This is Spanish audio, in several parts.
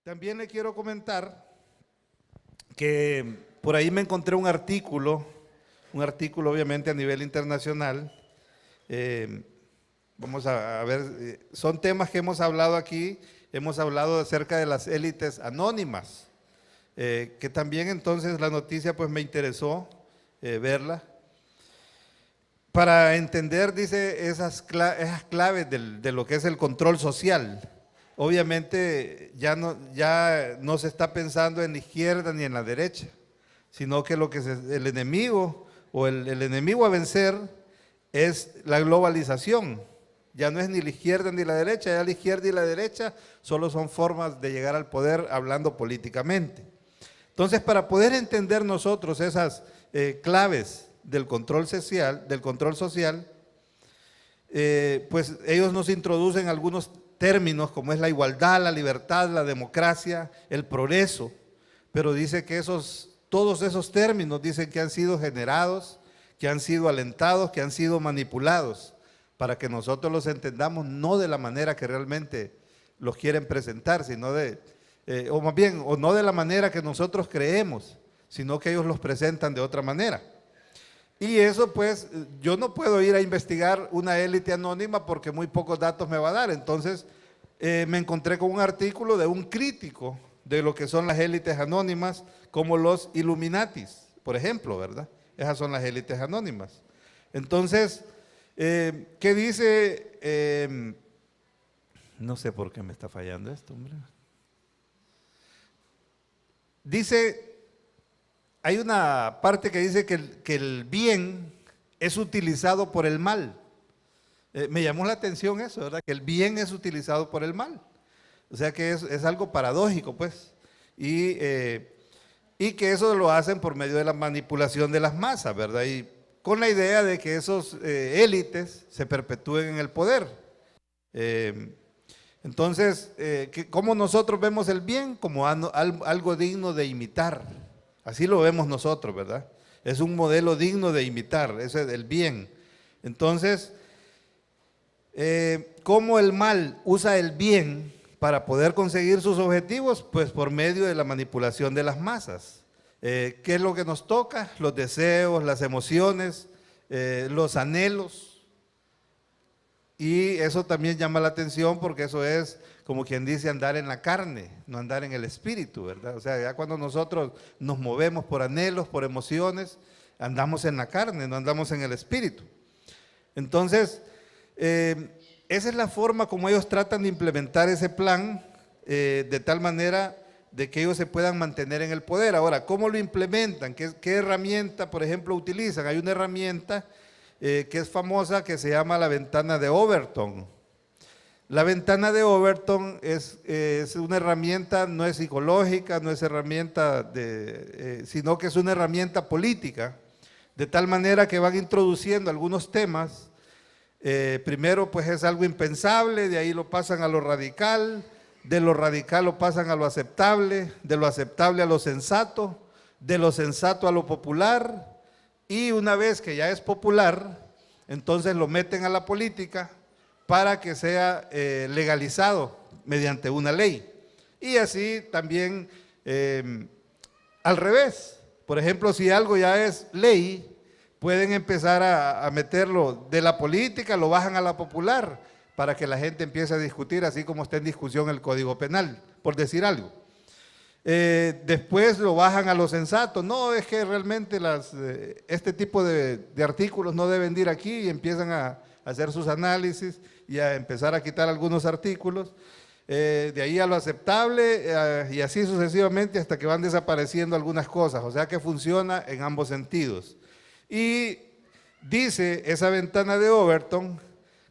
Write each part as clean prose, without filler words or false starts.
También le quiero comentar que por ahí me encontré un artículo obviamente a nivel internacional. Vamos a ver, son temas que hemos hablado aquí, hemos hablado acerca de las élites anónimas, que también entonces la noticia pues me interesó verla, para entender, dice, esas claves de lo que es el control social. Obviamente ya no se está pensando en la izquierda ni en la derecha, sino que el enemigo o el enemigo a vencer es la globalización. Ya no es ni la izquierda ni la derecha, ya la izquierda y la derecha solo son formas de llegar al poder hablando políticamente. Entonces, para poder entender nosotros esas claves del control social, pues ellos nos introducen algunos términos como es la igualdad, la libertad, la democracia, el progreso, pero dice que todos esos términos dicen que han sido generados, que han sido alentados, que han sido manipulados, para que nosotros los entendamos no de la manera que realmente los quieren presentar, sino o más bien, o no de la manera que nosotros creemos, sino que ellos los presentan de otra manera. Y eso pues, yo no puedo ir a investigar una élite anónima porque muy pocos datos me va a dar. Entonces, me encontré con un artículo de un crítico de lo que son las élites anónimas, como los Illuminatis, por ejemplo, ¿verdad? Esas son las élites anónimas. Entonces, ¿qué dice? No sé por qué me está fallando esto, hombre. Dice, hay una parte que dice que el bien es utilizado por el mal. Me llamó la atención eso, ¿verdad? Que el bien es utilizado por el mal. O sea que es algo paradójico, pues. Y que eso lo hacen por medio de la manipulación de las masas, ¿verdad? Y con la idea de que esos élites se perpetúen en el poder. Entonces, ¿cómo nosotros vemos el bien? Como algo digno de imitar. Así lo vemos nosotros, ¿verdad? Es un modelo digno de imitar, ese es el bien. Entonces, ¿cómo el mal usa el bien para poder conseguir sus objetivos? Pues por medio de la manipulación de las masas. ¿Qué es lo que nos toca? Los deseos, las emociones, los anhelos. Y eso también llama la atención porque eso es, como quien dice, andar en la carne, no andar en el espíritu, ¿verdad? O sea, ya cuando nosotros nos movemos por anhelos, por emociones, andamos en la carne, no andamos en el espíritu. Entonces, esa es la forma como ellos tratan de implementar ese plan, de tal manera de que ellos se puedan mantener en el poder. Ahora, ¿cómo lo implementan? ¿Qué herramienta, por ejemplo, utilizan? Hay una herramienta que es famosa, que se llama la ventana de Overton. La ventana de Overton es una herramienta, no es psicológica, no es herramienta sino que es una herramienta política, de tal manera que van introduciendo algunos temas. Primero pues es algo impensable, de ahí lo pasan a lo radical, de lo radical lo pasan a lo aceptable, de lo aceptable a lo sensato, de lo sensato a lo popular, y una vez que ya es popular, entonces lo meten a la política para que sea legalizado mediante una ley. Y así también al revés. Por ejemplo, si algo ya es ley, pueden empezar a meterlo de la política, lo bajan a la popular, para que la gente empiece a discutir, así como está en discusión el Código Penal, por decir algo. Después lo bajan a lo sensato. No, es que realmente este tipo de artículos no deben ir aquí, y empiezan a hacer sus análisis y a empezar a quitar algunos artículos. De ahí a lo aceptable, y así sucesivamente hasta que van desapareciendo algunas cosas. O sea que funciona en ambos sentidos. Y dice esa ventana de Overton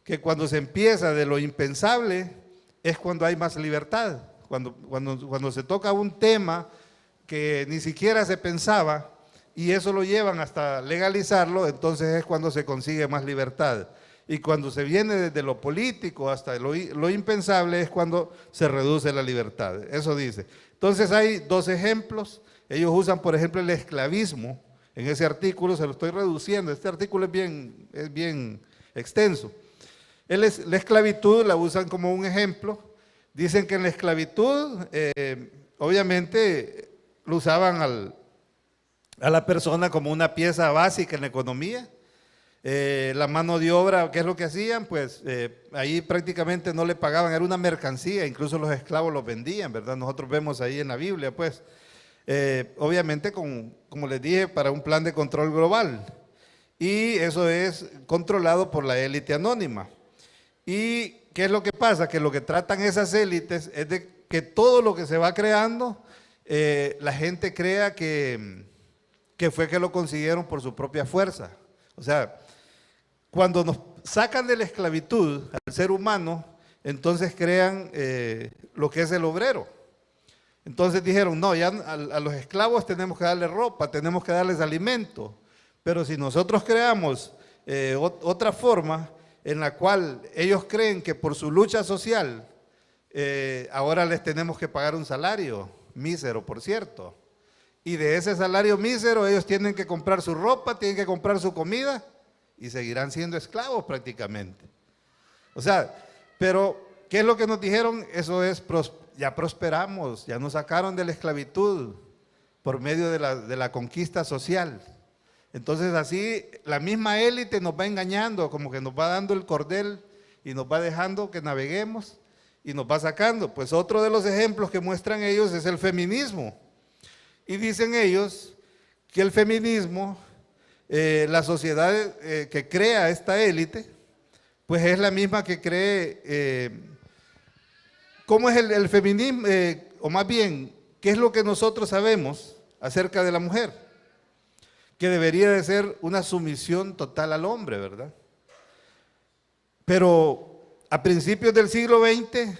que cuando se empieza de lo impensable es cuando hay más libertad. Cuando se toca un tema que ni siquiera se pensaba y eso lo llevan hasta legalizarlo, entonces es cuando se consigue más libertad. Y cuando se viene desde lo político hasta lo impensable es cuando se reduce la libertad. Eso dice. Entonces hay dos ejemplos. Ellos usan, por ejemplo, el esclavismo. En ese artículo se lo estoy reduciendo. Este artículo es bien extenso. La esclavitud la usan como un ejemplo Dicen que en la esclavitud, obviamente, lo usaban a la persona como una pieza básica en la economía. La mano de obra, ¿qué es lo que hacían? Pues ahí prácticamente no le pagaban, era una mercancía, incluso los esclavos los vendían, ¿verdad? Nosotros vemos ahí en la Biblia, pues, obviamente, como les dije, para un plan de control global. Y eso es controlado por la élite anónima. ¿Y qué es lo que pasa? Que lo que tratan esas élites es de que todo lo que se va creando, la gente crea que fue que lo consiguieron por su propia fuerza. O sea, cuando nos sacan de la esclavitud al ser humano, entonces crean lo que es el obrero. Entonces dijeron, no, ya a los esclavos tenemos que darles ropa, tenemos que darles alimento. Pero si nosotros creamos otra forma en la cual ellos creen que por su lucha social, ahora les tenemos que pagar un salario, mísero por cierto. Y de ese salario mísero ellos tienen que comprar su ropa, tienen que comprar su comida y seguirán siendo esclavos prácticamente. O sea, pero ¿qué es lo que nos dijeron? Eso es, ya prosperamos, ya nos sacaron de la esclavitud por medio de la conquista social. Entonces así la misma élite nos va engañando, como que nos va dando el cordel y nos va dejando que naveguemos y nos va sacando. Pues otro de los ejemplos que muestran ellos es el feminismo. Y dicen ellos que el feminismo, la sociedad que crea esta élite, pues es la misma que cree, ¿cómo es el feminismo? O más bien, ¿qué es lo que nosotros sabemos acerca de la mujer? Que debería de ser una sumisión total al hombre, ¿verdad? Pero a principios del siglo XX,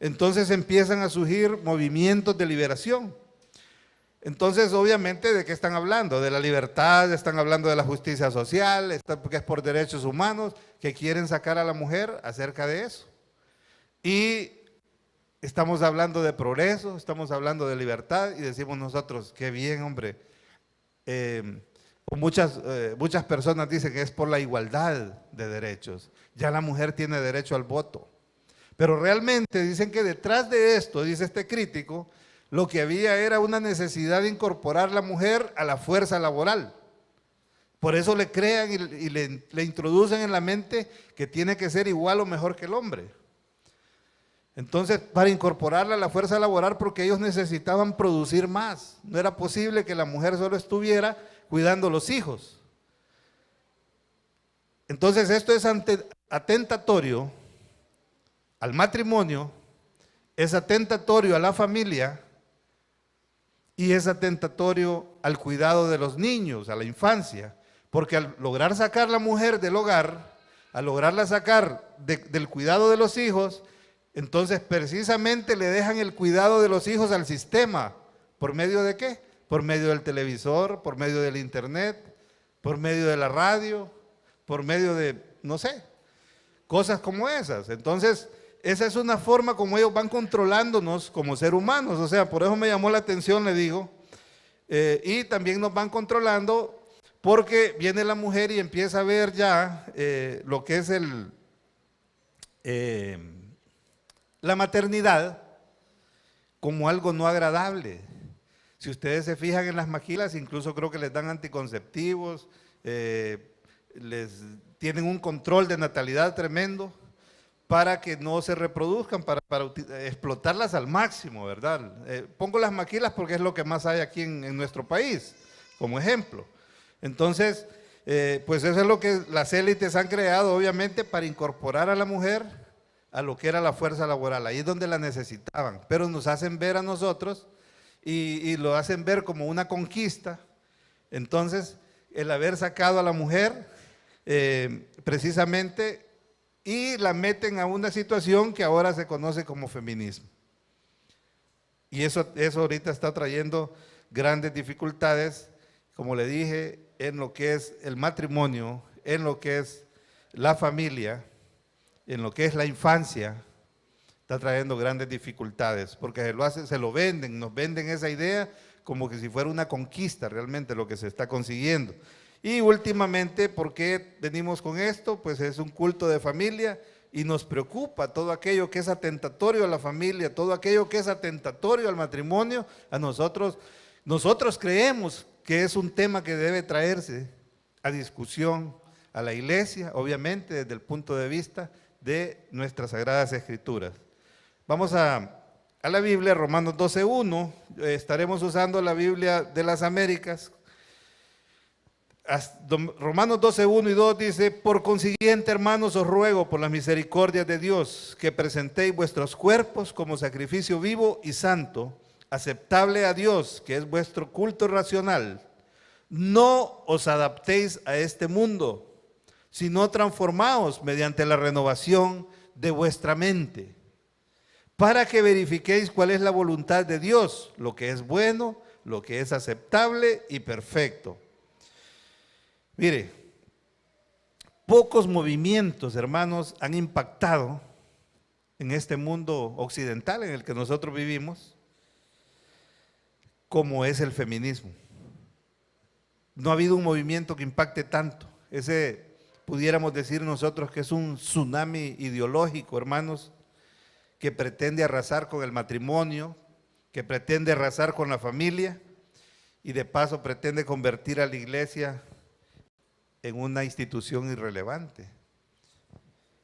entonces empiezan a surgir movimientos de liberación. Entonces, obviamente, ¿de qué están hablando? De la libertad, están hablando de la justicia social, porque es por derechos humanos, que quieren sacar a la mujer acerca de eso. Y estamos hablando de progreso, estamos hablando de libertad, y decimos nosotros, qué bien, hombre. Muchas personas dicen que es por la igualdad de derechos. Ya la mujer tiene derecho al voto. Pero realmente dicen que detrás de esto, dice este crítico, lo que había era una necesidad de incorporar la mujer a la fuerza laboral. Por eso le crean y le introducen en la mente que tiene que ser igual o mejor que el hombre. Entonces, para incorporarla a la fuerza laboral, porque ellos necesitaban producir más. No era posible que la mujer solo estuviera cuidando los hijos. Entonces, esto es atentatorio al matrimonio, es atentatorio a la familia y es atentatorio al cuidado de los niños, a la infancia. Porque al lograr sacar la mujer del hogar, al lograrla sacar del cuidado de los hijos, entonces precisamente le dejan el cuidado de los hijos al sistema. ¿Por medio de qué? Por medio del televisor, por medio del internet, por medio de la radio, por medio de, no sé, cosas como esas. Entonces, esa es una forma como ellos van controlándonos como seres humanos. O sea, por eso me llamó la atención, le digo. Y también nos van controlando porque viene la mujer y empieza a ver ya lo que es la maternidad como algo no agradable. Si ustedes se fijan en las maquilas, incluso creo que les dan anticonceptivos, tienen un control de natalidad tremendo para que no se reproduzcan, para explotarlas al máximo, ¿verdad? Pongo las maquilas porque es lo que más hay aquí en nuestro país, como ejemplo. Entonces, pues eso es lo que las élites han creado, obviamente, para incorporar a la mujer a lo que era la fuerza laboral. Ahí es donde la necesitaban, pero nos hacen ver a nosotros y lo hacen ver como una conquista. Entonces, el haber sacado a la mujer, precisamente, y la meten a una situación que ahora se conoce como feminismo. Y eso ahorita está trayendo grandes dificultades, como le dije, en lo que es el matrimonio, en lo que es la familia, en lo que es la infancia, está trayendo grandes dificultades, porque se lo venden, nos venden esa idea como que si fuera una conquista realmente lo que se está consiguiendo. Y últimamente, ¿por qué venimos con esto? Pues es un culto de familia, y nos preocupa todo aquello que es atentatorio a la familia, todo aquello que es atentatorio al matrimonio, a nosotros creemos que es un tema que debe traerse a discusión a la iglesia, obviamente desde el punto de vista de nuestras Sagradas Escrituras. Vamos a la Biblia, Romanos 12:1, estaremos usando la Biblia de las Américas. Romanos 12:1 y 2 dice: por consiguiente, hermanos, os ruego por las misericordias de Dios que presentéis vuestros cuerpos como sacrificio vivo y santo, aceptable a Dios, que es vuestro culto racional. No os adaptéis a este mundo, sino transformaos mediante la renovación de vuestra mente, para que verifiquéis cuál es la voluntad de Dios, lo que es bueno, lo que es aceptable y perfecto. Mire, pocos movimientos, hermanos, han impactado en este mundo occidental en el que nosotros vivimos, como es el feminismo. No ha habido un movimiento que impacte tanto. Ese pudiéramos decir nosotros que es un tsunami ideológico, hermanos, que pretende arrasar con el matrimonio, que pretende arrasar con la familia y de paso pretende convertir a la iglesia en una institución irrelevante,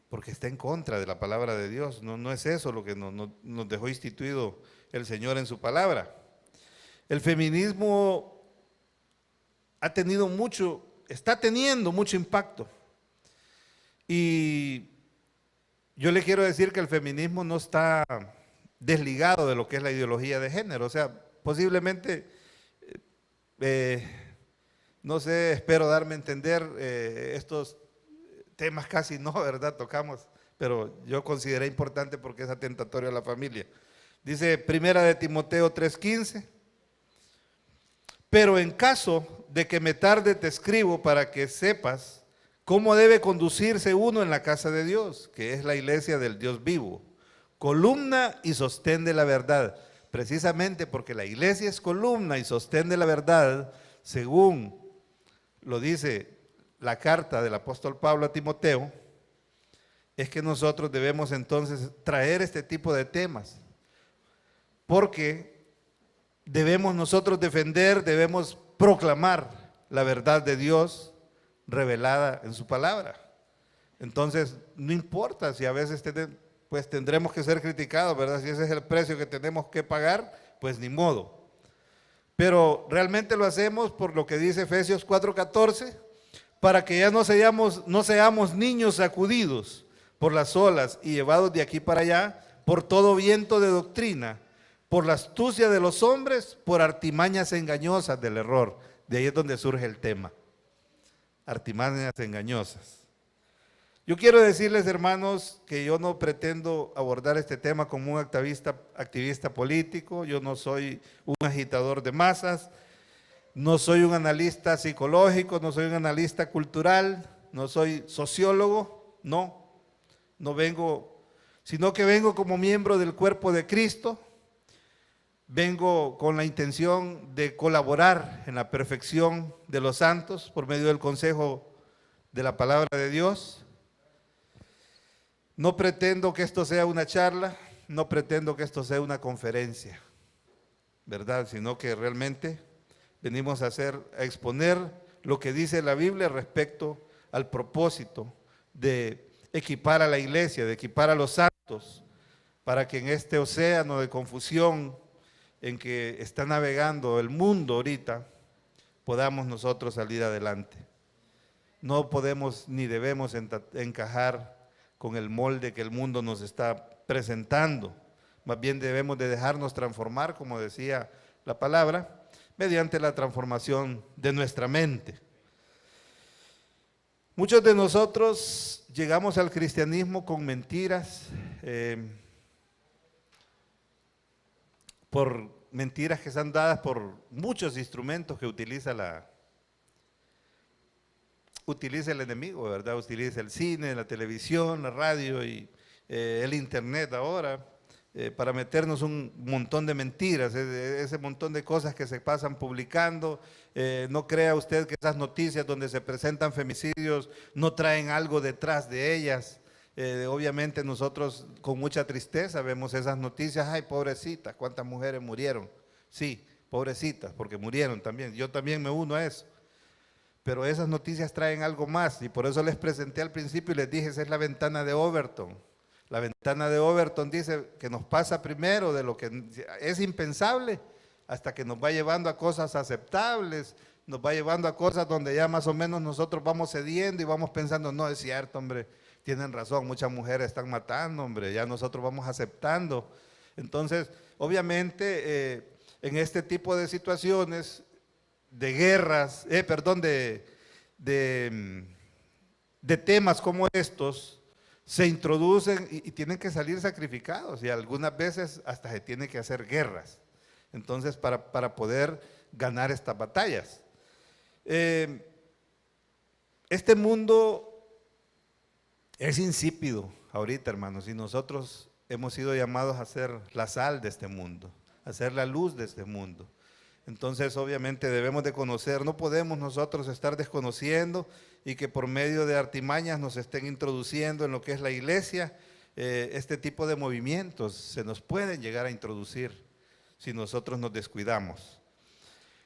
porque está en contra de la palabra de Dios. No es eso lo que nos dejó instituido el Señor en su palabra. El feminismo está teniendo mucho impacto. Y yo le quiero decir que el feminismo no está desligado de lo que es la ideología de género. O sea, posiblemente, no sé, espero darme a entender, estos temas casi no, ¿verdad? Tocamos, pero yo consideré importante porque es atentatorio a la familia. Dice Primera de Timoteo 3:15: pero en caso de que me tarde te escribo para que sepas cómo debe conducirse uno en la casa de Dios, que es la iglesia del Dios vivo, columna y sostén de la verdad. Precisamente porque la iglesia es columna y sostén de la verdad, según lo dice la carta del apóstol Pablo a Timoteo, es que nosotros debemos entonces traer este tipo de temas, porque debemos nosotros defender, debemos proclamar la verdad de Dios revelada en su palabra. Entonces, no importa si a veces pues tendremos que ser criticados, ¿verdad? Si ese es el precio que tenemos que pagar, pues ni modo. Pero realmente lo hacemos por lo que dice Efesios 4:14, para que ya no seamos niños sacudidos por las olas y llevados de aquí para allá por todo viento de doctrina, por la astucia de los hombres, por artimañas engañosas del error. De ahí es donde surge el tema. Artimañas engañosas. Yo quiero decirles, hermanos, que yo no pretendo abordar este tema como un activista político. Yo no soy un agitador de masas, no soy un analista psicológico, no soy un analista cultural, no soy sociólogo, no vengo, sino que vengo como miembro del cuerpo de Cristo. Vengo con la intención de colaborar en la perfección de los santos por medio del consejo de la palabra de Dios. No pretendo que esto sea una charla, no pretendo que esto sea una conferencia, ¿verdad? Sino que realmente venimos a exponer lo que dice la Biblia respecto al propósito de equipar a la iglesia, de equipar a los santos, para que en este océano de confusión en que está navegando el mundo ahorita, podamos nosotros salir adelante. No podemos ni debemos encajar con el molde que el mundo nos está presentando. Más bien debemos de dejarnos transformar, como decía la palabra, mediante la transformación de nuestra mente. Muchos de nosotros llegamos al cristianismo con mentiras, por mentiras que son dadas por muchos instrumentos que utiliza el enemigo, ¿verdad? Utiliza el cine, la televisión, la radio y el internet ahora, para meternos un montón de mentiras, ese montón de cosas que se pasan publicando. No crea usted que esas noticias donde se presentan femicidios no traen algo detrás de ellas. Obviamente nosotros con mucha tristeza vemos esas noticias, ay, pobrecitas, cuántas mujeres murieron. Sí, pobrecitas, porque murieron también. Yo también me uno a eso. Pero esas noticias traen algo más y por eso les presenté al principio y les dije, esa es la ventana de Overton. La ventana de Overton dice que nos pasa primero de lo que es impensable hasta que nos va llevando a cosas aceptables, nos va llevando a cosas donde ya más o menos nosotros vamos cediendo y vamos pensando, no, es cierto, hombre, tienen razón, muchas mujeres están matando, hombre, ya nosotros vamos aceptando. Entonces, obviamente, en este tipo de situaciones, de guerras, de temas como estos, se introducen y tienen que salir sacrificados y algunas veces hasta se tiene que hacer guerras. Entonces, para poder ganar estas batallas. Este mundo es insípido ahorita, hermanos, y nosotros hemos sido llamados a ser la sal de este mundo, a ser la luz de este mundo. Entonces, obviamente debemos de conocer, no podemos nosotros estar desconociendo y que por medio de artimañas nos estén introduciendo en lo que es la iglesia, este tipo de movimientos se nos pueden llegar a introducir si nosotros nos descuidamos.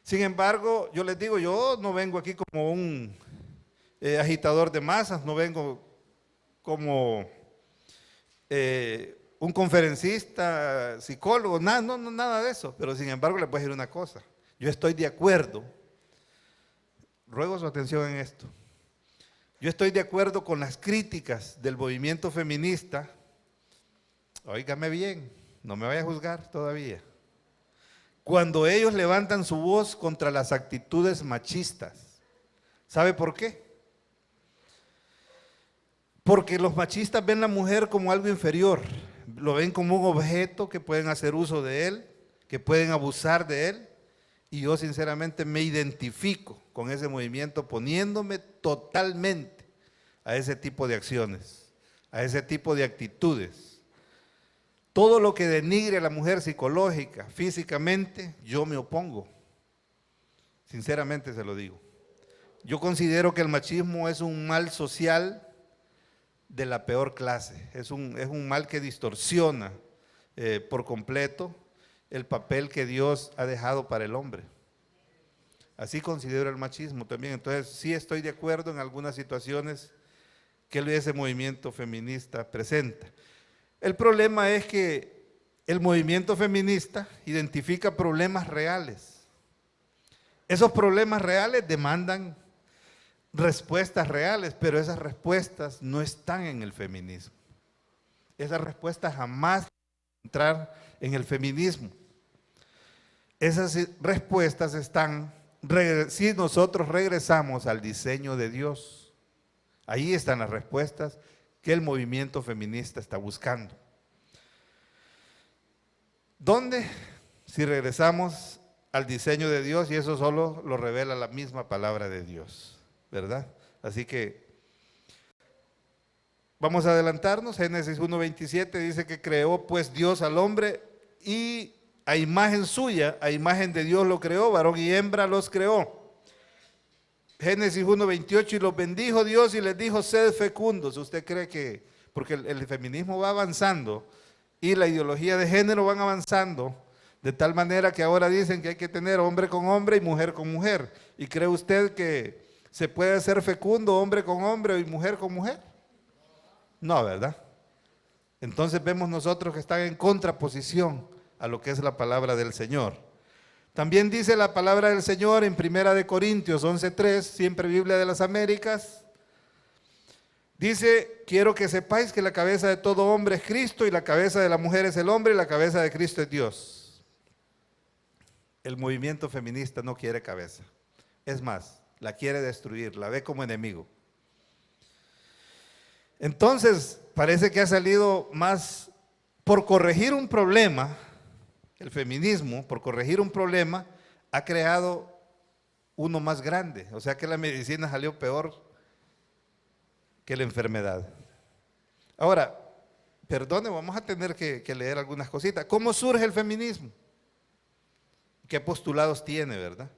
Sin embargo, yo les digo, yo no vengo aquí como un agitador de masas, no vengo como un conferencista, psicólogo, nada de eso. Pero sin embargo les voy a decir una cosa, yo estoy de acuerdo, ruego su atención en esto, yo estoy de acuerdo con las críticas del movimiento feminista, óigame bien, no me vaya a juzgar todavía, cuando ellos levantan su voz contra las actitudes machistas. ¿Sabe por qué? Porque los machistas ven a la mujer como algo inferior, lo ven como un objeto que pueden hacer uso de él, que pueden abusar de él, y yo sinceramente me identifico con ese movimiento poniéndome totalmente a ese tipo de acciones, a ese tipo de actitudes. Todo lo que denigre a la mujer psicológica, físicamente, yo me opongo. Sinceramente se lo digo. Yo considero que el machismo es un mal social de la peor clase. Es un mal que distorsiona por completo el papel que Dios ha dejado para el hombre. Así considero el machismo también. Entonces, sí estoy de acuerdo en algunas situaciones que ese movimiento feminista presenta. El problema es que el movimiento feminista identifica problemas reales. Esos problemas reales demandan respuestas reales, pero esas respuestas no están en el feminismo. Esas respuestas jamás van a entrar en el feminismo. Esas respuestas están, si nosotros regresamos al diseño de Dios, ahí están las respuestas que el movimiento feminista está buscando. ¿Dónde? Si regresamos al diseño de Dios, y eso solo lo revela la misma palabra de Dios, ¿verdad? Así que vamos a adelantarnos. Génesis 1:27 dice que creó pues Dios al hombre y a imagen suya, a imagen de Dios lo creó, varón y hembra los creó. Génesis 1:28, y los bendijo Dios y les dijo, sed fecundos. ¿Usted cree que, porque el feminismo va avanzando y la ideología de género van avanzando, de tal manera que ahora dicen que hay que tener hombre con hombre y mujer con mujer? ¿Y cree usted que se puede hacer fecundo hombre con hombre y mujer con mujer? No, ¿verdad? Entonces vemos nosotros que están en contraposición a lo que es la palabra del Señor. También dice la palabra del Señor en 1 Corintios 11:3, siempre Biblia de las Américas, dice, quiero que sepáis que la cabeza de todo hombre es Cristo y la cabeza de la mujer es el hombre y la cabeza de Cristo es Dios. El movimiento feminista no quiere cabeza, es más, la quiere destruir, la ve como enemigo. Entonces, parece que ha salido más por corregir un problema. El feminismo, por corregir un problema, ha creado uno más grande. O sea que la medicina salió peor que la enfermedad. Ahora, perdone, vamos a tener que leer algunas cositas. ¿Cómo surge el feminismo? ¿Qué postulados tiene, verdad?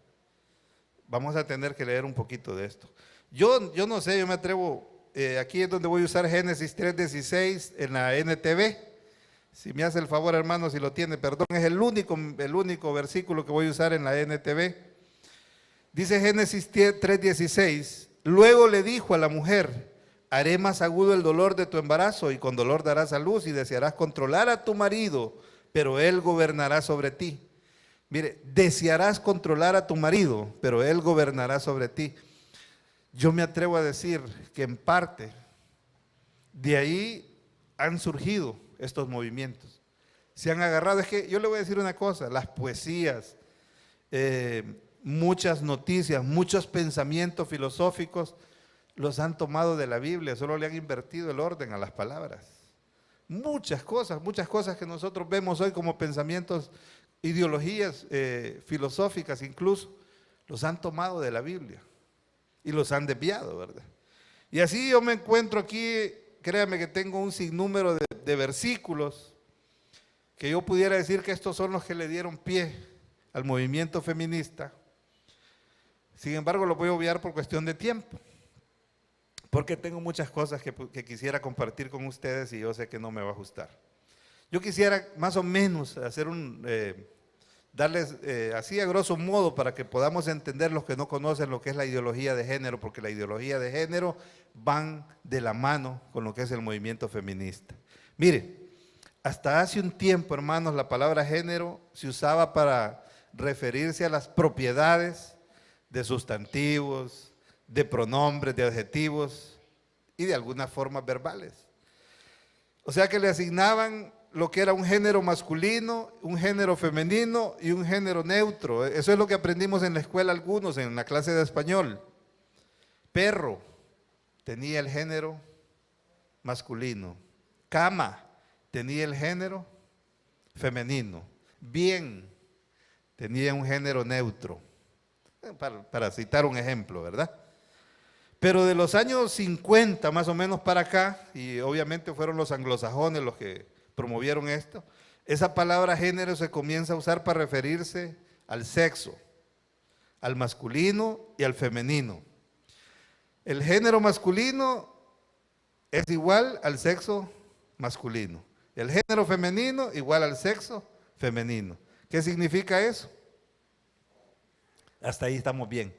Vamos a tener que leer un poquito de esto. Yo no sé, yo me atrevo aquí es donde voy a usar Génesis 3:16 en la NTV. Si me hace el favor, hermano, si lo tiene, perdón, es el único versículo que voy a usar en la NTV. Dice Génesis 3:16, luego le dijo a la mujer, haré más agudo el dolor de tu embarazo y con dolor darás a luz y desearás controlar a tu marido, pero él gobernará sobre ti. Mire, desearás controlar a tu marido, pero él gobernará sobre ti. Yo me atrevo a decir que en parte de ahí han surgido estos movimientos. Se han agarrado, es que yo le voy a decir una cosa, las poesías, muchas noticias, muchos pensamientos filosóficos los han tomado de la Biblia, solo le han invertido el orden a las palabras. Muchas cosas que nosotros vemos hoy como pensamientos, ideologías filosóficas incluso, los han tomado de la Biblia y los han desviado, ¿verdad? Y así yo me encuentro aquí, créame que tengo un sinnúmero de versículos que yo pudiera decir que estos son los que le dieron pie al movimiento feminista. Sin embargo, lo voy a obviar por cuestión de tiempo, porque tengo muchas cosas que quisiera compartir con ustedes y yo sé que no me va a ajustar. Yo quisiera más o menos hacer darles así a grosso modo para que podamos entender los que no conocen lo que es la ideología de género, porque la ideología de género van de la mano con lo que es el movimiento feminista. Mire, hasta hace un tiempo, hermanos, la palabra género se usaba para referirse a las propiedades de sustantivos, de pronombres, de adjetivos y de algunas formas verbales. O sea que le asignaban lo que era un género masculino, un género femenino y un género neutro. Eso es lo que aprendimos en la escuela algunos, en la clase de español. Perro tenía el género masculino. Cama tenía el género femenino. Bien tenía un género neutro. Para citar un ejemplo, ¿verdad? Pero de los años 50 más o menos para acá, y obviamente fueron los anglosajones los que promovieron esto, esa palabra género se comienza a usar para referirse al sexo, al masculino y al femenino. El género masculino es igual al sexo masculino. El género femenino igual al sexo femenino. ¿Qué significa eso? Hasta ahí estamos bien.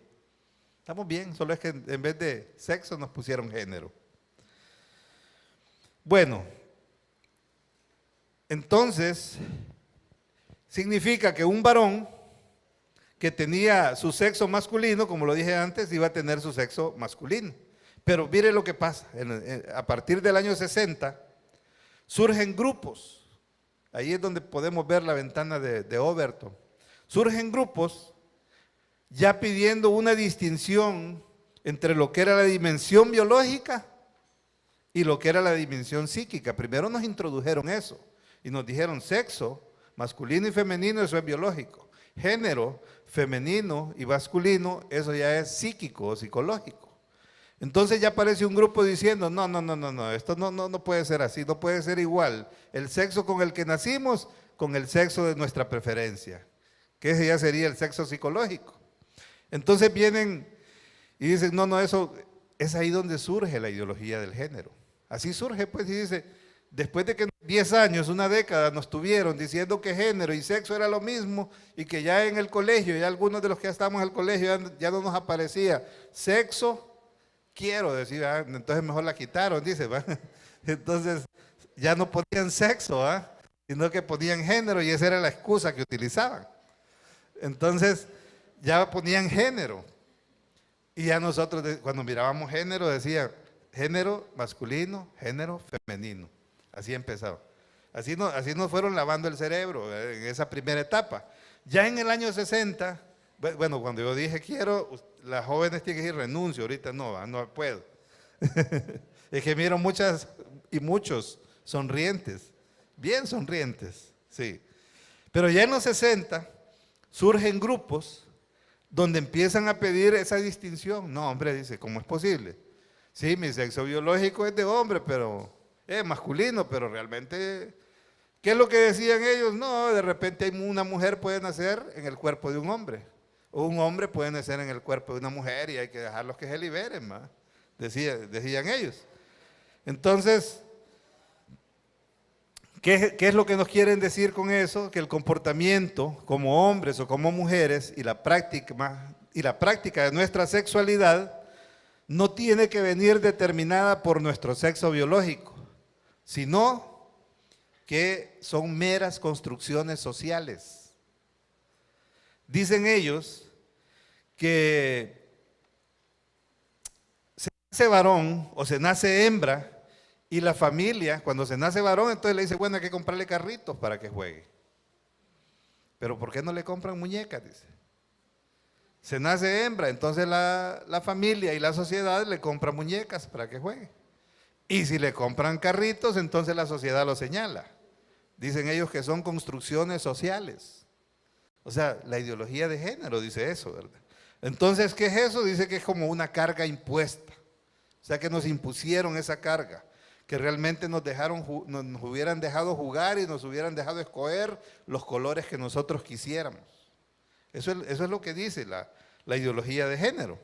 Estamos bien, solo es que en vez de sexo nos pusieron género. Bueno, entonces significa que un varón que tenía su sexo masculino, como lo dije antes, iba a tener su sexo masculino. Pero mire lo que pasa, a partir del año 60 surgen grupos, ahí es donde podemos ver la ventana de Overton, surgen grupos ya pidiendo una distinción entre lo que era la dimensión biológica y lo que era la dimensión psíquica. Primero nos introdujeron eso y nos dijeron sexo, masculino y femenino, eso es biológico. Género, femenino y masculino, eso ya es psíquico o psicológico. Entonces ya aparece un grupo diciendo, no, esto no puede ser así, no puede ser igual. El sexo con el que nacimos con el sexo de nuestra preferencia, que ese ya sería el sexo psicológico. Entonces vienen y dicen, eso es ahí donde surge la ideología del género. Así surge, pues, y dice, después de que 10 años, una década nos tuvieron diciendo que género y sexo era lo mismo y que ya en el colegio, ya algunos de los que ya estábamos en el colegio ya no nos aparecía sexo, quiero decir, entonces mejor la quitaron, dice, ¿va? Entonces ya no ponían sexo, sino que ponían género y esa era la excusa que utilizaban. Entonces ya ponían género. Y ya nosotros cuando mirábamos género decía género masculino, género femenino. Así empezaba. Así nos fueron lavando el cerebro en esa primera etapa. Ya en el año 60, bueno, cuando yo dije quiero, las jóvenes tienen que decir renuncio, ahorita no puedo. Es que miro muchas y muchos sonrientes, bien sonrientes, sí. Pero ya en los 60 surgen grupos donde empiezan a pedir esa distinción. No, hombre, dice, ¿cómo es posible? Sí, mi sexo biológico es de hombre, pero es masculino, pero realmente, ¿qué es lo que decían ellos? No, de repente una mujer puede nacer en el cuerpo de un hombre, o un hombre puede nacer en el cuerpo de una mujer y hay que dejarlos que se liberen, ¿va? Decían ellos. Entonces, ¿qué es lo que nos quieren decir con eso? Que el comportamiento como hombres o como mujeres y la práctica de nuestra sexualidad no tiene que venir determinada por nuestro sexo biológico, sino que son meras construcciones sociales. Dicen ellos que se nace varón o se nace hembra y la familia, cuando se nace varón, entonces le dice, bueno, hay que comprarle carritos para que juegue. Pero ¿por qué no le compran muñecas? Dice. Se nace hembra, entonces la familia y la sociedad le compran muñecas para que juegue. Y si le compran carritos, entonces la sociedad lo señala. Dicen ellos que son construcciones sociales. O sea, la ideología de género dice eso, ¿verdad? Entonces, ¿qué es eso? Dice que es como una carga impuesta. O sea, que nos impusieron esa carga, que realmente nos hubieran dejado jugar y nos hubieran dejado escoger los colores que nosotros quisiéramos. Eso es lo que dice la ideología de género.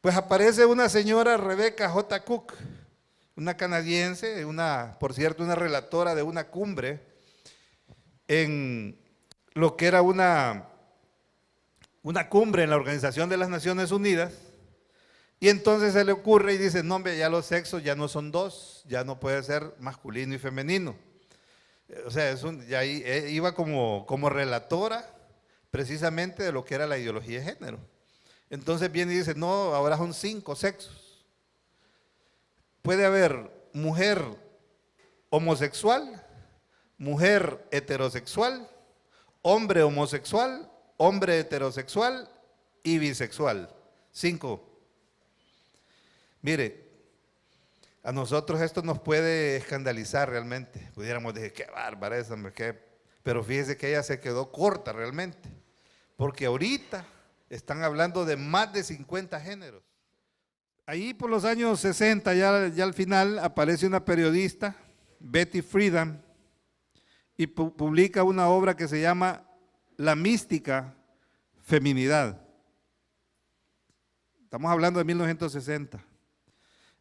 Pues aparece una señora, Rebecca J. Cook, una canadiense, por cierto, una relatora de una cumbre en lo que era una cumbre en la Organización de las Naciones Unidas, y entonces se le ocurre y dice, no hombre, ya los sexos ya no son dos, ya no puede ser masculino y femenino. O sea, ya iba como relatora precisamente de lo que era la ideología de género. Entonces viene y dice, no, ahora son 5 sexos. Puede haber mujer homosexual, mujer heterosexual, hombre homosexual, hombre heterosexual y bisexual. 5. Mire, a nosotros esto nos puede escandalizar realmente. Pudiéramos decir, qué bárbara esa, pero fíjese que ella se quedó corta realmente. Porque ahorita están hablando de más de 50 géneros. Ahí por los años 60, ya al final, aparece una periodista, Betty Friedan, y publica una obra que se llama La mística feminidad. Estamos hablando de 1960.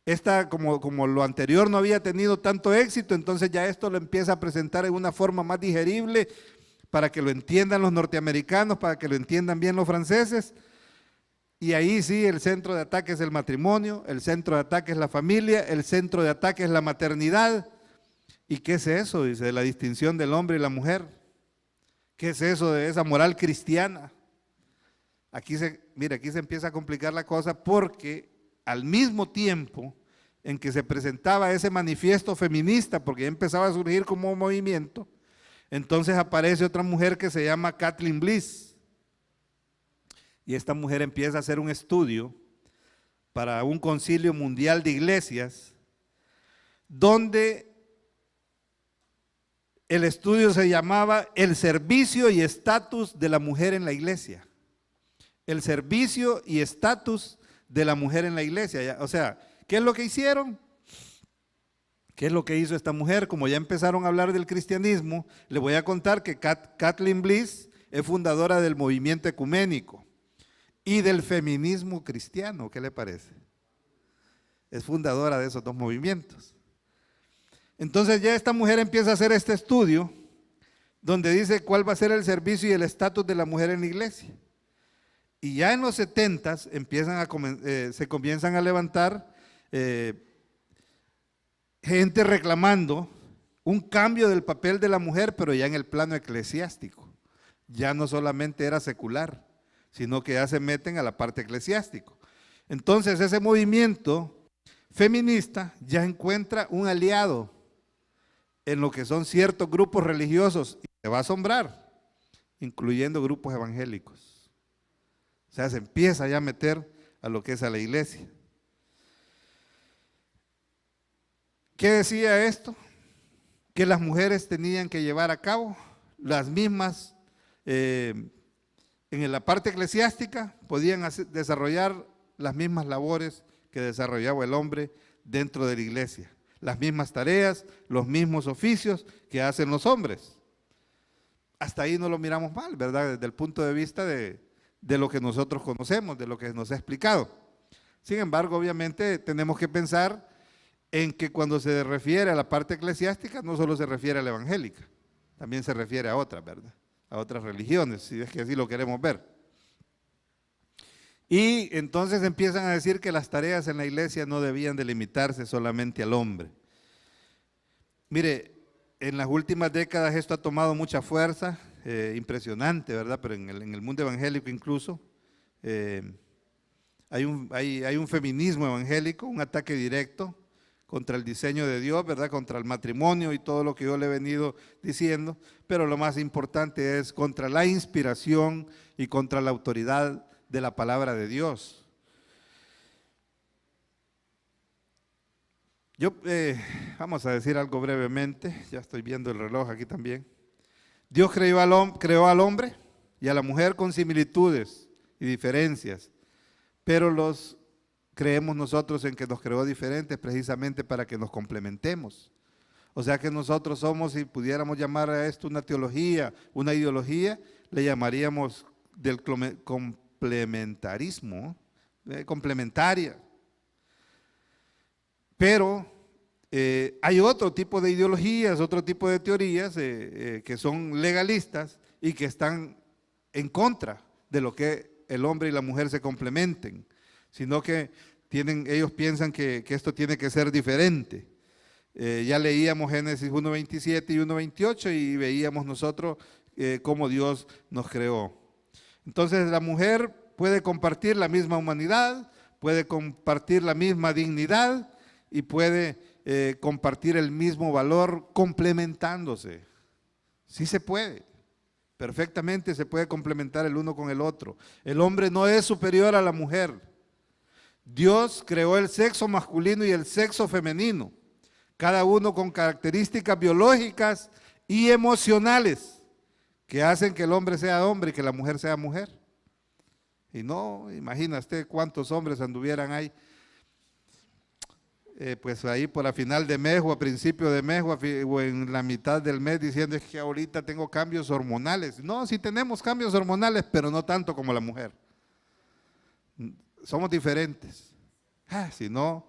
Esta, como lo anterior no había tenido tanto éxito, entonces ya esto lo empieza a presentar en una forma más digerible para que lo entiendan los norteamericanos, para que lo entiendan bien los franceses. Y ahí sí, el centro de ataque es el matrimonio, el centro de ataque es la familia, el centro de ataque es la maternidad. ¿Y qué es eso? Dice, de la distinción del hombre y la mujer. ¿Qué es eso de esa moral cristiana? Mire, aquí se empieza a complicar la cosa porque al mismo tiempo en que se presentaba ese manifiesto feminista, porque ya empezaba a surgir como un movimiento, entonces aparece otra mujer que se llama Kathleen Bliss. Y esta mujer empieza a hacer un estudio para un concilio mundial de iglesias, donde el estudio se llamaba El servicio y estatus de la mujer en la iglesia. El servicio y estatus de la mujer en la iglesia. O sea, ¿qué es lo que hicieron? ¿Qué es lo que hizo esta mujer? Como ya empezaron a hablar del cristianismo, le voy a contar que Kathleen Bliss es fundadora del movimiento ecuménico y del feminismo cristiano. ¿Qué le parece? Es fundadora de esos dos movimientos. Entonces ya esta mujer empieza a hacer este estudio donde dice cuál va a ser el servicio y el estatus de la mujer en la iglesia. Y ya en los 70s se comienzan a levantar gente reclamando un cambio del papel de la mujer, pero ya en el plano eclesiástico. Ya no solamente era secular, sino que ya se meten a la parte eclesiástico. Entonces ese movimiento feminista ya encuentra un aliado en lo que son ciertos grupos religiosos, y se va a asombrar, incluyendo grupos evangélicos. O sea, se empieza ya a meter a lo que es a la iglesia. ¿Qué decía esto? Que las mujeres tenían que llevar a cabo las mismas, en la parte eclesiástica, podían desarrollar las mismas labores que desarrollaba el hombre dentro de la iglesia. Las mismas tareas, los mismos oficios que hacen los hombres. Hasta ahí no lo miramos mal, ¿verdad? Desde el punto de vista de lo que nosotros conocemos, de lo que nos ha explicado. Sin embargo, obviamente tenemos que pensar en que cuando se refiere a la parte eclesiástica no solo se refiere a la evangélica, también se refiere a otras, ¿verdad? A otras religiones, si es que así lo queremos ver. Y entonces empiezan a decir que las tareas en la iglesia no debían de limitarse solamente al hombre. Mire, en las últimas décadas esto ha tomado mucha fuerza, impresionante, ¿verdad? Pero en el mundo evangélico incluso hay un feminismo evangélico, un ataque directo contra el diseño de Dios, ¿verdad? Contra el matrimonio y todo lo que yo le he venido diciendo, pero lo más importante es contra la inspiración y contra la autoridad de la palabra de Dios. Yo, vamos a decir algo brevemente, ya estoy viendo el reloj aquí también. Dios creó al hombre y a la mujer con similitudes y diferencias, pero creemos nosotros en que nos creó diferentes precisamente para que nos complementemos. O sea que nosotros somos, si pudiéramos llamar a esto una teología, una ideología, le llamaríamos del complementarismo, complementaria. Pero hay otro tipo de ideologías, otro tipo de teorías que son legalistas y que están en contra de lo que el hombre y la mujer se complementen, sino que ellos piensan que esto tiene que ser diferente. Ya leíamos Génesis 1:27 y 1:28 y veíamos nosotros cómo Dios nos creó. Entonces la mujer puede compartir la misma humanidad, puede compartir la misma dignidad y puede compartir el mismo valor complementándose. Sí se puede, perfectamente se puede complementar el uno con el otro. El hombre no es superior a la mujer. Dios creó el sexo masculino y el sexo femenino, cada uno con características biológicas y emocionales que hacen que el hombre sea hombre y que la mujer sea mujer. Y no, imagina usted cuántos hombres anduvieran ahí, pues ahí por la final de mes o a principio de mes o en la mitad del mes diciendo es que ahorita tengo cambios hormonales. No, sí tenemos cambios hormonales, pero no tanto como la mujer. Somos diferentes. Si no,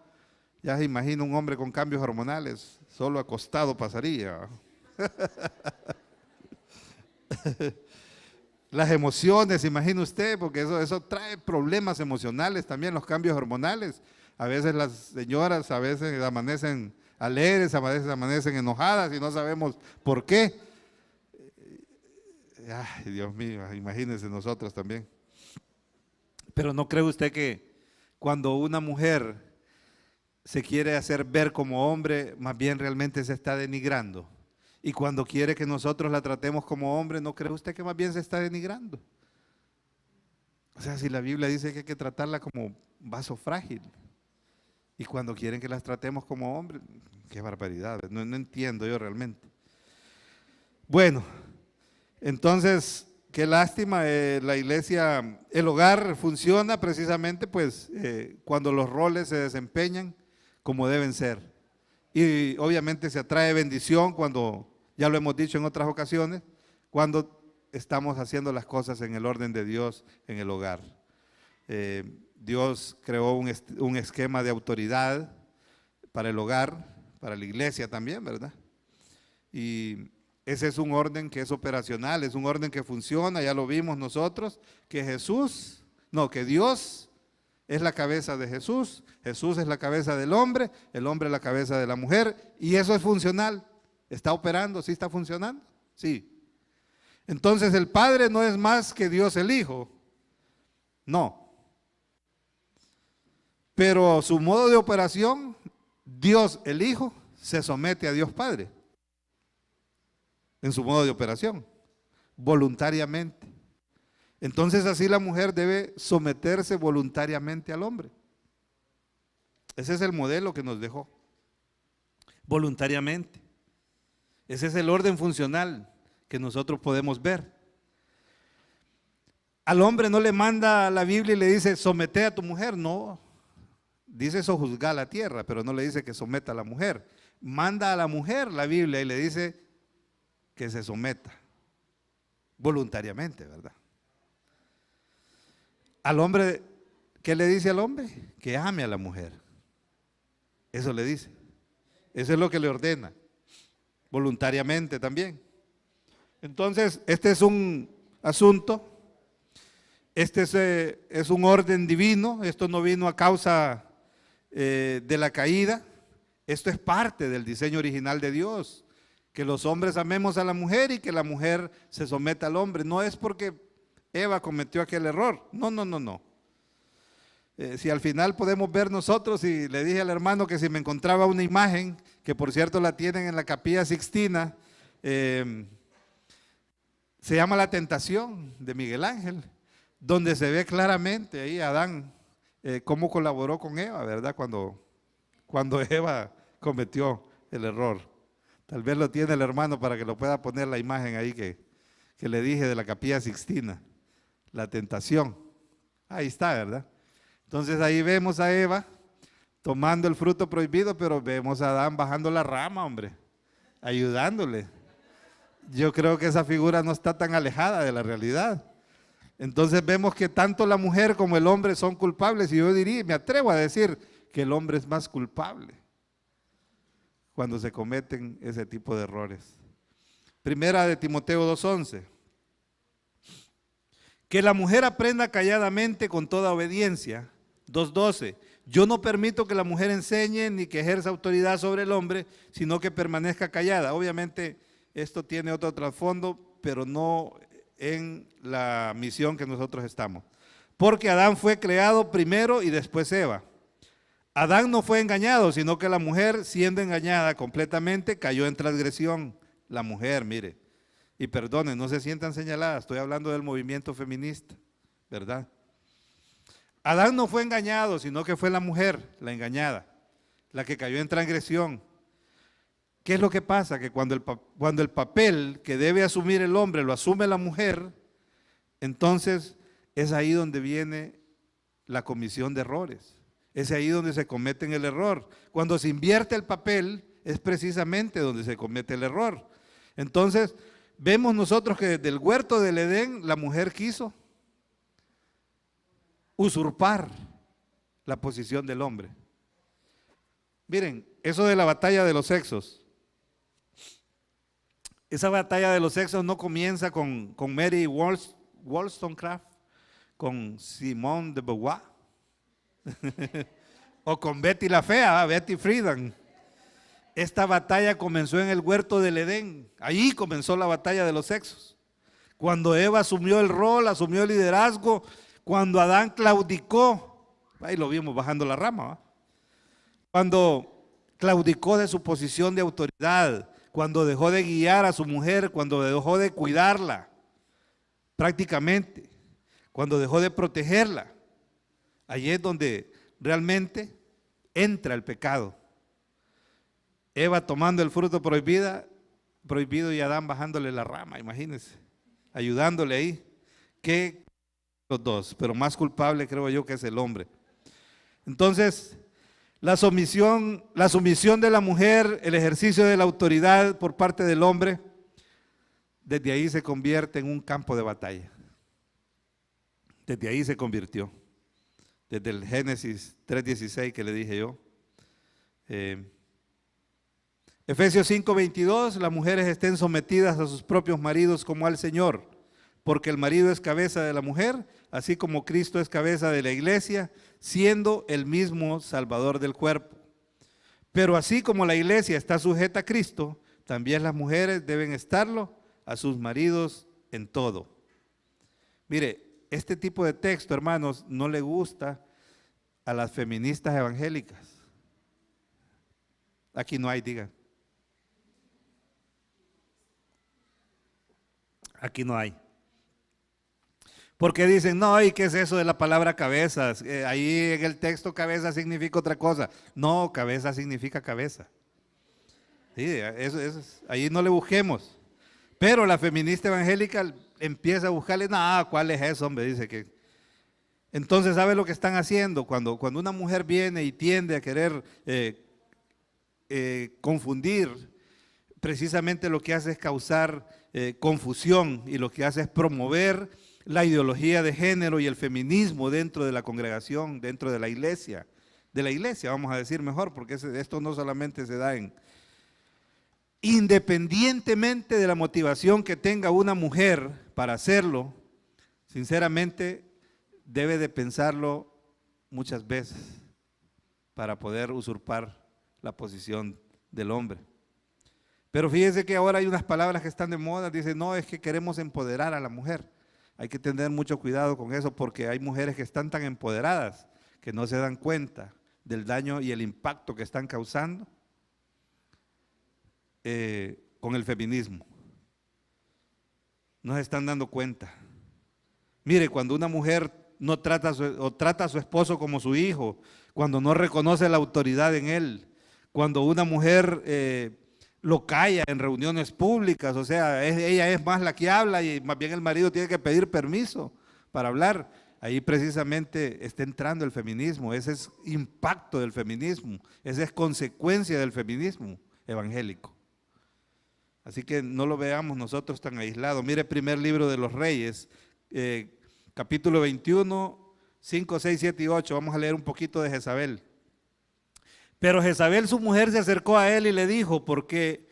ya se imagina un hombre con cambios hormonales, solo acostado pasaría. Las emociones, imagina usted, porque eso trae problemas emocionales también, los cambios hormonales. A veces las señoras, a veces amanecen alegres, a veces amanecen enojadas y no sabemos por qué. Ay, Dios mío, imagínense nosotros también. Pero ¿no cree usted que cuando una mujer se quiere hacer ver como hombre, más bien realmente se está denigrando? Y cuando quiere que nosotros la tratemos como hombre, ¿no cree usted que más bien se está denigrando? O sea, si la Biblia dice que hay que tratarla como vaso frágil, y cuando quieren que las tratemos como hombre, qué barbaridad, no entiendo yo realmente. Bueno, entonces, qué lástima, la iglesia, el hogar funciona precisamente pues cuando los roles se desempeñan como deben ser. Y obviamente se atrae bendición cuando, ya lo hemos dicho en otras ocasiones, cuando estamos haciendo las cosas en el orden de Dios en el hogar. Dios creó un esquema de autoridad para el hogar, para la iglesia también, ¿verdad? Y ese es un orden que es operacional, es un orden que funciona, ya lo vimos nosotros, que Dios es la cabeza de Jesús, Jesús es la cabeza del hombre, el hombre es la cabeza de la mujer, y eso es funcional. ¿Está operando? ¿Sí está funcionando? Sí. Entonces el Padre no es más que Dios el Hijo, no. Pero su modo de operación, Dios el Hijo se somete a Dios Padre en su modo de operación, voluntariamente. Entonces así la mujer debe someterse voluntariamente al hombre. Ese es el modelo que nos dejó, voluntariamente. Ese es el orden funcional que nosotros podemos ver. Al hombre no le manda la Biblia y le dice, somete a tu mujer, no. Dice sojuzgar la tierra, pero no le dice que someta a la mujer. Manda a la mujer la Biblia y le dice que se someta voluntariamente, ¿verdad? Al hombre, ¿qué le dice al hombre? Que ame a la mujer. Eso le dice. Eso es lo que le ordena, voluntariamente también. Entonces, este es un asunto, es un orden divino, esto no vino a causa de la caída, esto es parte del diseño original de Dios, que los hombres amemos a la mujer y que la mujer se someta al hombre. No es porque Eva cometió aquel error, no, no, no, no. Si al final podemos ver nosotros, y le dije al hermano que si me encontraba una imagen, que por cierto la tienen en la Capilla Sixtina, se llama La Tentación de Miguel Ángel, donde se ve claramente ahí Adán cómo colaboró con Eva, ¿verdad? Cuando Eva cometió el error. Tal vez lo tiene el hermano para que lo pueda poner la imagen ahí que le dije de la Capilla Sixtina, La Tentación. Ahí está, ¿verdad? Entonces ahí vemos a Eva tomando el fruto prohibido, pero vemos a Adán bajando la rama, hombre, ayudándole. Yo creo que esa figura no está tan alejada de la realidad. Entonces vemos que tanto la mujer como el hombre son culpables, y yo diría, me atrevo a decir que el hombre es más culpable cuando se cometen ese tipo de errores. Primera de Timoteo 2:11. Que la mujer aprenda calladamente con toda obediencia. 2:12. Yo no permito que la mujer enseñe ni que ejerza autoridad sobre el hombre, sino que permanezca callada. Obviamente esto tiene otro trasfondo, pero no en la misión que nosotros estamos. Porque Adán fue creado primero y después Eva. Adán no fue engañado, sino que la mujer, siendo engañada completamente, cayó en transgresión. La mujer, mire, y perdonen, no se sientan señaladas, estoy hablando del movimiento feminista, ¿verdad? Adán no fue engañado, sino que fue la mujer, la engañada, la que cayó en transgresión. ¿Qué es lo que pasa? Que cuando el papel que debe asumir el hombre lo asume la mujer, entonces es ahí donde viene la comisión de errores. Es ahí donde se cometen el error. Cuando se invierte el papel, es precisamente donde se comete el error. Entonces, vemos nosotros que desde el huerto del Edén, la mujer quiso usurpar la posición del hombre. Miren, eso de la batalla de los sexos. Esa batalla de los sexos no comienza con Mary Wollstonecraft, con Simone de Beauvoir, o con Betty la Fea, Betty Friedan. Esta batalla comenzó en el huerto del Edén. Ahí comenzó la batalla de los sexos. Cuando Eva asumió el rol, asumió el liderazgo, cuando Adán claudicó, ahí lo vimos bajando la rama, ¿va? Cuando claudicó de su posición de autoridad, cuando dejó de guiar a su mujer, cuando dejó de cuidarla, prácticamente, cuando dejó de protegerla, allí es donde realmente entra el pecado. Eva tomando el fruto prohibido y Adán bajándole la rama, imagínense, ayudándole ahí. Que los dos, pero más culpable creo yo que es el hombre. Entonces, la sumisión de la mujer, el ejercicio de la autoridad por parte del hombre, desde ahí se convierte en un campo de batalla. Desde ahí se convirtió. Desde el Génesis 3:16 que le dije yo. Efesios 5:22, las mujeres estén sometidas a sus propios maridos como al Señor, porque el marido es cabeza de la mujer, así como Cristo es cabeza de la iglesia, siendo el mismo Salvador del cuerpo. Pero así como la iglesia está sujeta a Cristo, también las mujeres deben estarlo a sus maridos en todo. Mire, este tipo de texto, hermanos, no le gusta a las feministas evangélicas. Aquí no hay, digan. Aquí no hay. Porque dicen, no, ¿y qué es eso de la palabra cabezas? Ahí en el texto cabeza significa otra cosa. No, cabeza significa cabeza. Sí, ahí no le busquemos. Pero la feminista evangélica empieza a buscarle, no, ¿cuál es eso, hombre? Dice que. Entonces, ¿sabe lo que están haciendo? Cuando una mujer viene y tiende a querer confundir, precisamente lo que hace es causar confusión, y lo que hace es promover la ideología de género y el feminismo dentro de la congregación, dentro de la iglesia, vamos a decir mejor, porque esto no solamente se da en independientemente de la motivación que tenga una mujer para hacerlo, sinceramente debe de pensarlo muchas veces para poder usurpar la posición del hombre. Pero fíjese que ahora hay unas palabras que están de moda, dicen, no, es que queremos empoderar a la mujer. Hay que tener mucho cuidado con eso porque hay mujeres que están tan empoderadas que no se dan cuenta del daño y el impacto que están causando con el feminismo. No se están dando cuenta. Mire, cuando una mujer no trata trata a su esposo como su hijo, cuando no reconoce la autoridad en él, cuando una mujer lo calla en reuniones públicas, o sea, ella es más la que habla y más bien el marido tiene que pedir permiso para hablar. Ahí precisamente está entrando el feminismo, ese es impacto del feminismo, esa es consecuencia del feminismo evangélico. Así que no lo veamos nosotros tan aislados. Mire el primer libro de los Reyes, capítulo 21, 5, 6, 7 y 8. Vamos a leer un poquito de Jezabel. Pero Jezabel, su mujer, se acercó a él y le dijo, ¿por qué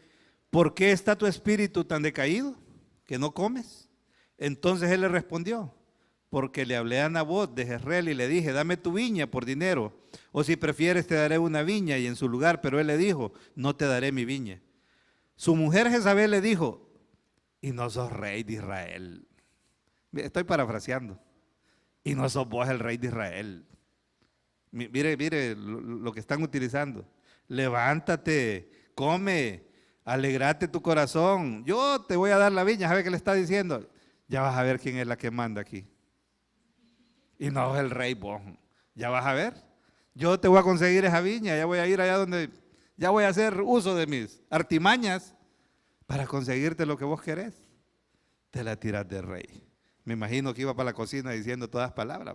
está tu espíritu tan decaído que no comes? Entonces él le respondió, porque le hablé a Nabot de Jezreel y le dije, dame tu viña por dinero, o si prefieres te daré una viña y en su lugar, pero él le dijo, no te daré mi viña. Su mujer Jezabel le dijo, y no sos rey de Israel. Estoy parafraseando. Y no sos vos el rey de Israel. Mire lo que están utilizando. Levántate, come, alegrate tu corazón. Yo te voy a dar la viña. ¿Sabe qué le está diciendo? Ya vas a ver quién es la que manda aquí. Y no es el rey vos. Ya vas a ver. Yo te voy a conseguir esa viña. Ya voy a ir allá donde... Ya voy a hacer uso de mis artimañas para conseguirte lo que vos querés. Te la tiras de rey. Me imagino que iba para la cocina diciendo todas palabras,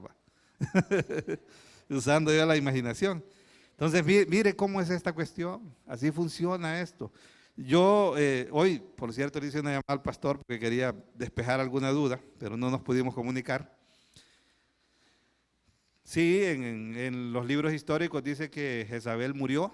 usando yo la imaginación. Entonces, mire cómo es esta cuestión. Así funciona esto. Yo hoy, por cierto, le hice una llamada al pastor porque quería despejar alguna duda, pero no nos pudimos comunicar. Sí, en los libros históricos dice que Jezabel murió,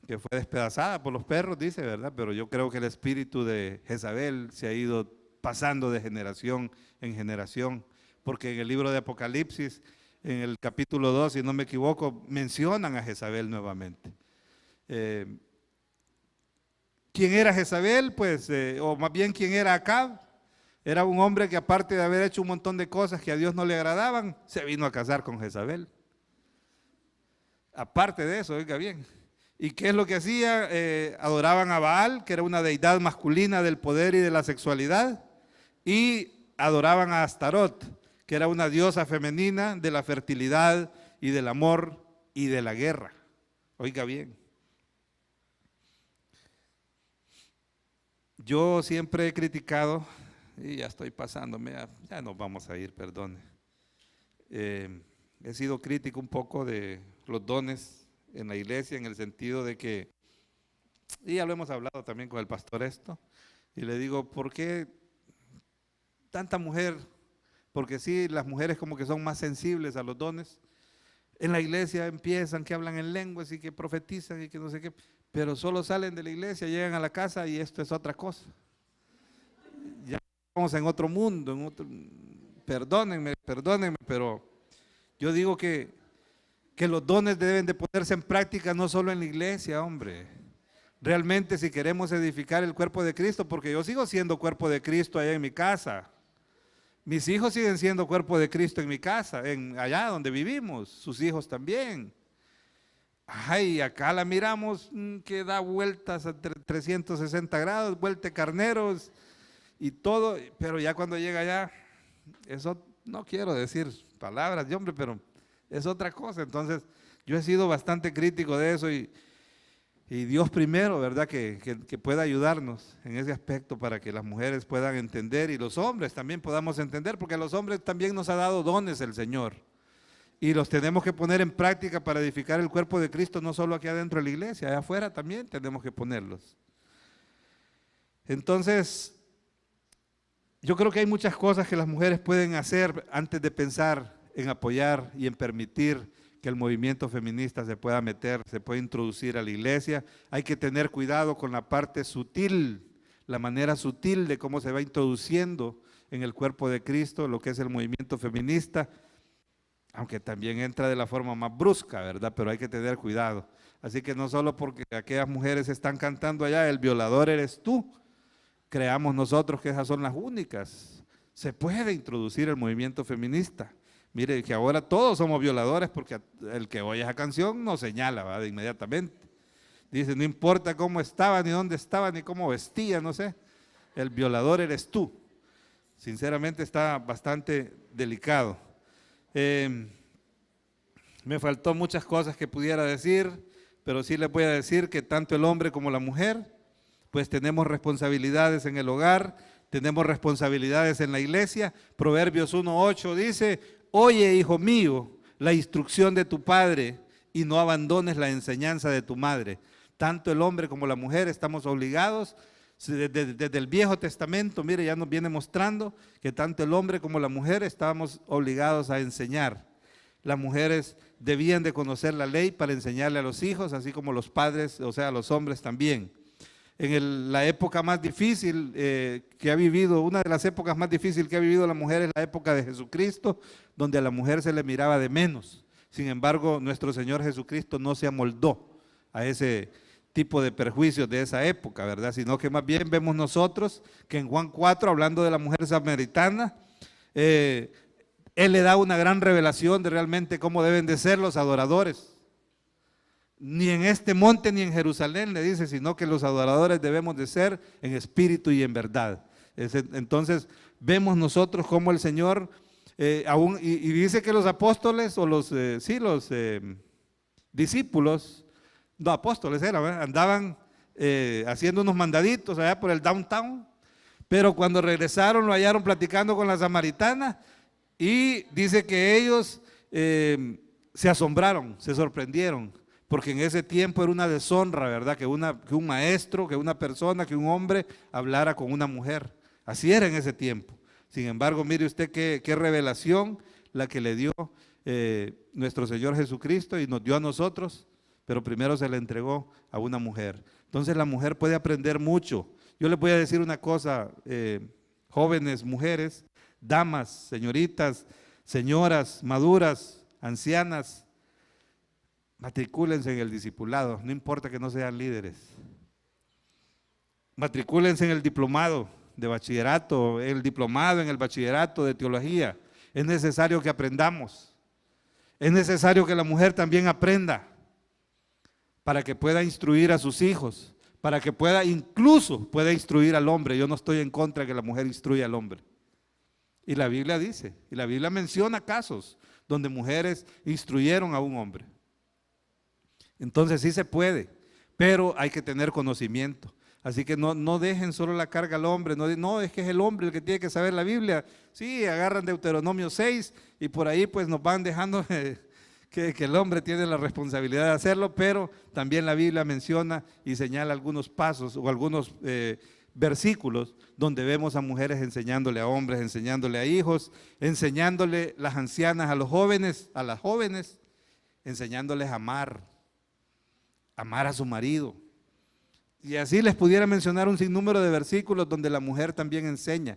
que fue despedazada por los perros, dice, ¿verdad? Pero yo creo que el espíritu de Jezabel se ha ido pasando de generación en generación, porque en el libro de Apocalipsis, en el capítulo 2, si no me equivoco, mencionan a Jezabel nuevamente. ¿Quién era Jezabel? Pues, o más bien, ¿quién era Acab? Era un hombre que aparte de haber hecho un montón de cosas que a Dios no le agradaban, se vino a casar con Jezabel. Aparte de eso, oiga bien. ¿Y qué es lo que hacía? Adoraban a Baal, que era una deidad masculina del poder y de la sexualidad, y adoraban a Astarot, que era una diosa femenina de la fertilidad y del amor y de la guerra. Oiga bien. Yo siempre he criticado, y ya estoy pasándome, ya nos vamos a ir, perdone. He sido crítico un poco de los dones en la iglesia, en el sentido de que, y ya lo hemos hablado también con el pastor esto, y le digo, ¿por qué tanta mujer? Porque sí, las mujeres como que son más sensibles a los dones. En la iglesia empiezan que hablan en lenguas y que profetizan y que no sé qué, pero solo salen de la iglesia, llegan a la casa y esto es otra cosa. Ya estamos en otro mundo, perdónenme, pero yo digo que los dones deben de ponerse en práctica no solo en la iglesia, hombre. Realmente si queremos edificar el cuerpo de Cristo, porque yo sigo siendo cuerpo de Cristo allá en mi casa. Mis hijos siguen siendo cuerpo de Cristo en mi casa, allá donde vivimos, sus hijos también. Ay, acá la miramos que da vueltas a 360 grados, vuelta de carneros y todo, pero ya cuando llega allá, eso no quiero decir palabras de hombre, pero es otra cosa. Entonces, yo he sido bastante crítico de eso y Dios primero, ¿verdad? Que pueda ayudarnos en ese aspecto para que las mujeres puedan entender y los hombres también podamos entender, porque a los hombres también nos ha dado dones el Señor y los tenemos que poner en práctica para edificar el cuerpo de Cristo, no solo aquí adentro de la iglesia, allá afuera también tenemos que ponerlos. Entonces, yo creo que hay muchas cosas que las mujeres pueden hacer antes de pensar en apoyar y en permitir que el movimiento feminista se pueda meter, se pueda introducir a la iglesia. Hay que tener cuidado con la parte sutil, la manera sutil de cómo se va introduciendo en el cuerpo de Cristo lo que es el movimiento feminista, aunque también entra de la forma más brusca, ¿verdad? Pero hay que tener cuidado. Así que no solo porque aquellas mujeres están cantando allá, el violador eres tú, creamos nosotros que esas son las únicas. Se puede introducir el movimiento feminista. Mire que ahora todos somos violadores porque el que oye esa canción nos señala, ¿verdad? Inmediatamente. Dice, no importa cómo estaba, ni dónde estaba, ni cómo vestía, no sé. El violador eres tú. Sinceramente está bastante delicado. Me faltó muchas cosas que pudiera decir, pero sí les voy a decir que tanto el hombre como la mujer, pues tenemos responsabilidades en el hogar, tenemos responsabilidades en la iglesia. Proverbios 1:8 dice, oye, hijo mío, la instrucción de tu padre y no abandones la enseñanza de tu madre. Tanto el hombre como la mujer estamos obligados, desde el Viejo Testamento, mire, ya nos viene mostrando que tanto el hombre como la mujer estábamos obligados a enseñar. Las mujeres debían de conocer la ley para enseñarle a los hijos, así como los padres, o sea, los hombres también. En la época más difícil que ha vivido, una de las épocas más difíciles que ha vivido la mujer es la época de Jesucristo, donde a la mujer se le miraba de menos. Sin embargo, nuestro Señor Jesucristo no se amoldó a ese tipo de perjuicios de esa época, ¿verdad? Sino que más bien vemos nosotros que en Juan 4, hablando de la mujer samaritana, Él le da una gran revelación de realmente cómo deben de ser los adoradores. Ni en este monte ni en Jerusalén le dice, sino que los adoradores debemos de ser en espíritu y en verdad. Entonces vemos nosotros cómo el Señor, y dice que los apóstoles o los discípulos, no apóstoles eran, ¿verdad? Andaban haciendo unos mandaditos allá por el downtown, pero cuando regresaron lo hallaron platicando con la samaritana y dice que ellos se asombraron, se sorprendieron, porque en ese tiempo era una deshonra, ¿verdad? Que un maestro, que una persona, que un hombre hablara con una mujer. Así era en ese tiempo. Sin embargo, mire usted qué revelación la que le dio nuestro Señor Jesucristo y nos dio a nosotros, pero primero se le entregó a una mujer. Entonces la mujer puede aprender mucho. Yo les voy a decir una cosa, jóvenes, mujeres, damas, señoritas, señoras, maduras, ancianas, matricúlense en el discipulado, no importa que no sean líderes. Matricúlense en el diplomado de bachillerato, el diplomado en el bachillerato de teología. Es necesario que aprendamos. Es necesario que la mujer también aprenda para que pueda instruir a sus hijos, para que incluso pueda instruir al hombre. Yo no estoy en contra de que la mujer instruya al hombre. Y la Biblia dice, y la Biblia menciona casos donde mujeres instruyeron a un hombre. Entonces sí se puede, pero hay que tener conocimiento. Así que no dejen solo la carga al hombre, no, es que es el hombre el que tiene que saber la Biblia. Sí, agarran Deuteronomio 6 y por ahí pues nos van dejando que el hombre tiene la responsabilidad de hacerlo, pero también la Biblia menciona y señala algunos pasos o algunos versículos donde vemos a mujeres enseñándole a hombres, enseñándole a hijos, enseñándole las ancianas a los jóvenes, a las jóvenes, enseñándoles a amar a su marido. Y así les pudiera mencionar un sinnúmero de versículos donde la mujer también enseña.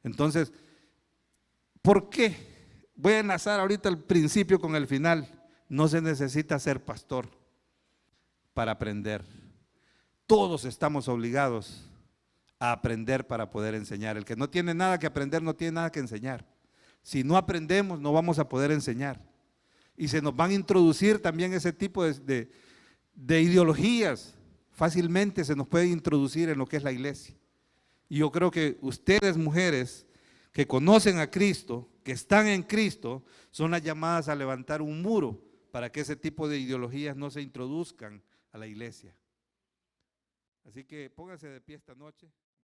Entonces, ¿por qué? Voy a enlazar ahorita el principio con el final. No se necesita ser pastor para aprender. Todos estamos obligados a aprender para poder enseñar. El que no tiene nada que aprender no tiene nada que enseñar. Si no aprendemos no vamos a poder enseñar. Y se nos van a introducir también ese tipo de ideologías. Fácilmente se nos puede introducir en lo que es la iglesia. Y yo creo que ustedes, mujeres, que conocen a Cristo, que están en Cristo, son las llamadas a levantar un muro para que ese tipo de ideologías no se introduzcan a la iglesia. Así que pónganse de pie esta noche.